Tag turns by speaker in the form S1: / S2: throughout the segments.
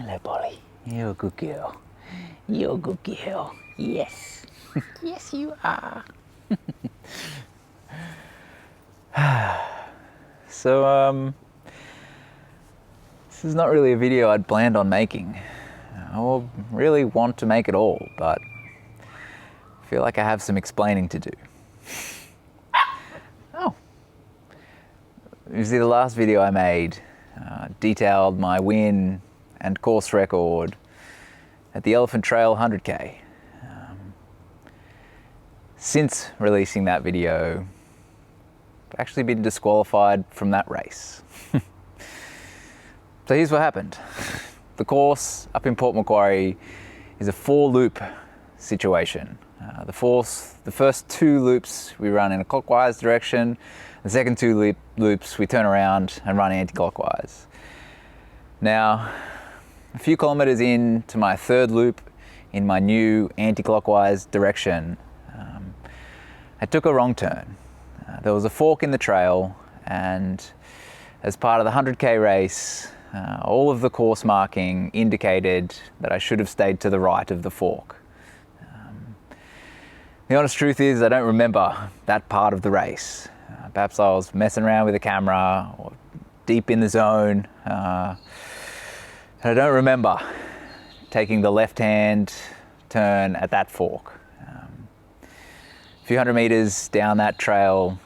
S1: Hello, Polly. You're a good girl. You're a good girl. Yes. Yes, you are. So, this is not really a video I'd planned on making, or really want to make at all, but I feel like I have some explaining to do. Oh. You see, the last video I made detailed my win and course record at the Elephant Trail 100K. Since releasing that video, I've actually been disqualified from that race. So here's what happened. The course up in Port Macquarie is a 4-loop situation. The first 2 loops we run in a clockwise direction. The second 2 loops we turn around and run anti-clockwise. Now, a few kilometers into my 3rd loop in my new anti-clockwise direction, I took a wrong turn. There was a fork in the trail, and as part of the 100K race, all of the course marking indicated that I should have stayed to the right of the fork. The honest truth is I don't remember that part of the race. Perhaps I was messing around with the camera or deep in the zone. I don't remember taking the left-hand turn at that fork. A few hundred meters down that trail,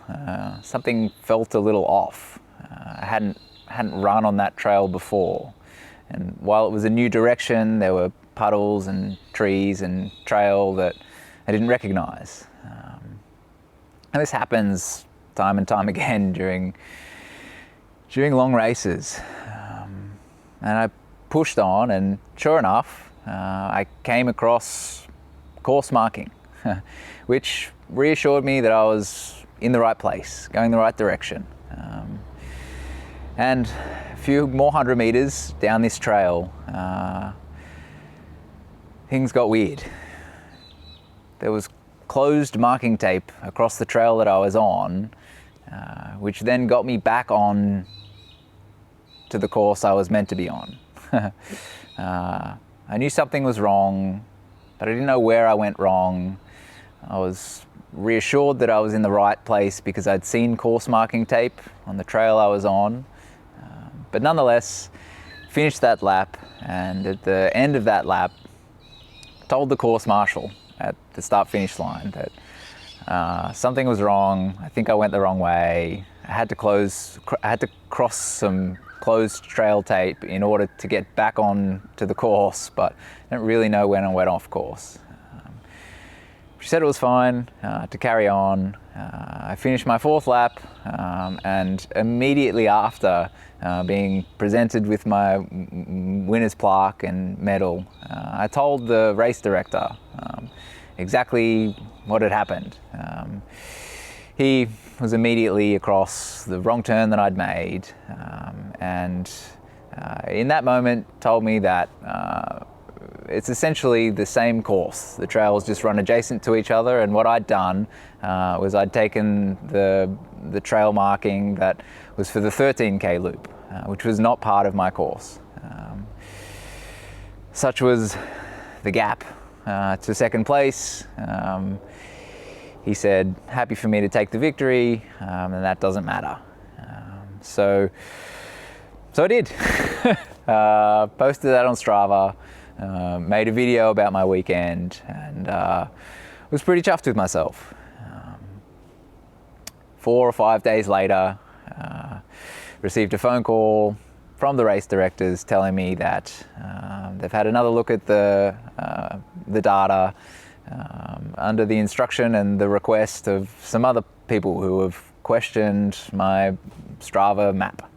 S1: something felt a little off. I hadn't run on that trail before, and while it was a new direction, there were puddles and trees and trail that I didn't recognize. And this happens time and time again during long races. And I pushed on, and sure enough, I came across course marking, which reassured me that I was in the right place, going the right direction. And a few more 100 meters down this trail, things got weird. There was closed marking tape across the trail that I was on, which then got me back on to the course I was meant to be on. I knew something was wrong, but I didn't know where I went wrong. I was reassured that I was in the right place because I'd seen course marking tape on the trail I was on. But nonetheless, finished that lap, and at the end of that lap, told the course marshal at the start-finish line that something was wrong. I think I went the wrong way. I had to cross some closed trail tape in order to get back on to the course, but I didn't really know when I went off course. She said it was fine to carry on. I finished my 4th lap, and immediately after being presented with my winner's plaque and medal, I told the race director exactly what had happened. He was immediately across the wrong turn that I'd made, and in that moment told me that it's essentially the same course. The trails just run adjacent to each other, and what I'd done was I'd taken the trail marking that was for the 13K loop, which was not part of my course. Such was the gap to 2nd place. He said, happy for me to take the victory, and that doesn't matter. So I did. Posted that on Strava. Made a video about my weekend, and was pretty chuffed with myself. 4 or 5 days later, received a phone call from the race directors telling me that they've had another look at the data under the instruction and the request of some other people who have questioned my Strava map.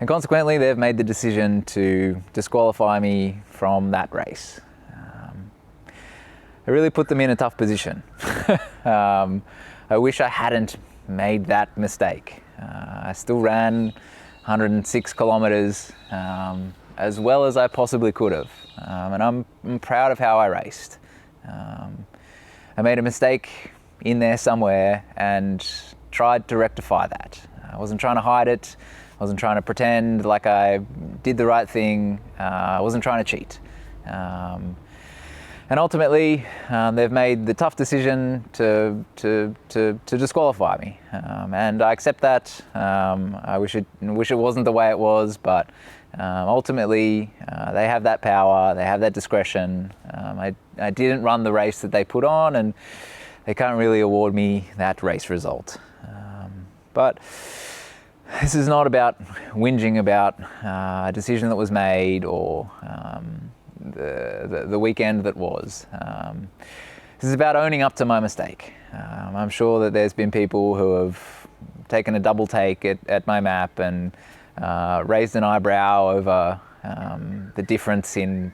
S1: And consequently, they've made the decision to disqualify me from that race. I really put them in a tough position. I wish I hadn't made that mistake. I still ran 106 kilometers as well as I possibly could have. And I'm proud of how I raced. I made a mistake in there somewhere and tried to rectify that. I wasn't trying to hide it. wasn't trying to pretend like I did the right thing. I wasn't trying to cheat. And ultimately, they've made the tough decision to disqualify me, and I accept that. I wish it wasn't the way it was, but ultimately, they have that power, they have that discretion. I didn't run the race that they put on, and they can't really award me that race result. But this is not about whinging about a decision that was made or the weekend that was. This is about owning up to my mistake. I'm sure that there's been people who have taken a double take at my map and raised an eyebrow over the difference in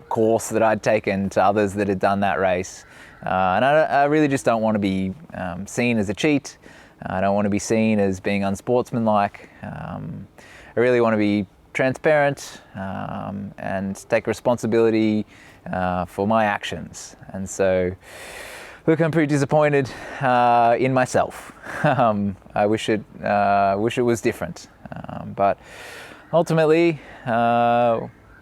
S1: course that I'd taken to others that had done that race. And I really just don't want to be seen as a cheat. I don't want to be seen as being unsportsmanlike. I really want to be transparent and take responsibility for my actions. And so, look, I'm pretty disappointed in myself. I wish it was different. But ultimately,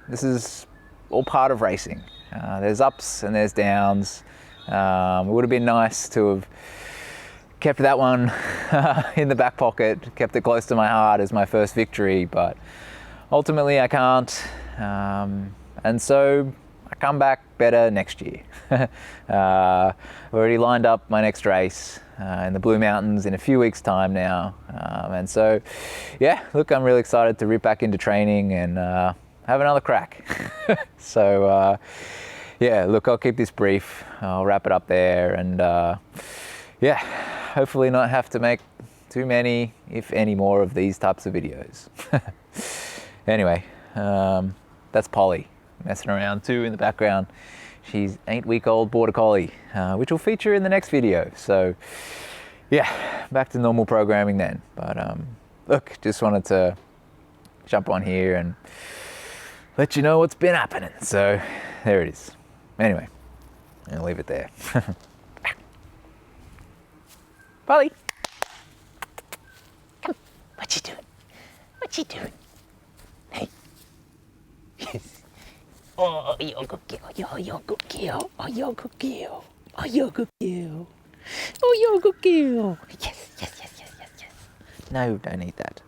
S1: this is all part of racing. There's ups and there's downs. It would have been nice to have kept that one in the back pocket, kept it close to my heart as my first victory, but ultimately I can't. And so I come back better next year. I've already lined up my next race in the Blue Mountains in a few weeks' time now. And so, yeah, look, I'm really excited to rip back into training and have another crack. So, yeah, look, I'll keep this brief. I'll wrap it up there and, yeah, hopefully not have to make too many, if any more of these types of videos. Anyway, that's Polly messing around too in the background. She's 8-week-old border collie, which will feature in the next video. So yeah, back to normal programming then. But look, just wanted to jump on here and let you know what's been happening. So there it is. Anyway, I'll leave it there. Polly, come. What you doing? What you doing? Hey. Oh, you're a good girl. You're a good girl. Oh, you're a good girl. Oh, you're a good girl. Oh, you're a good girl. Yes. No, don't eat that.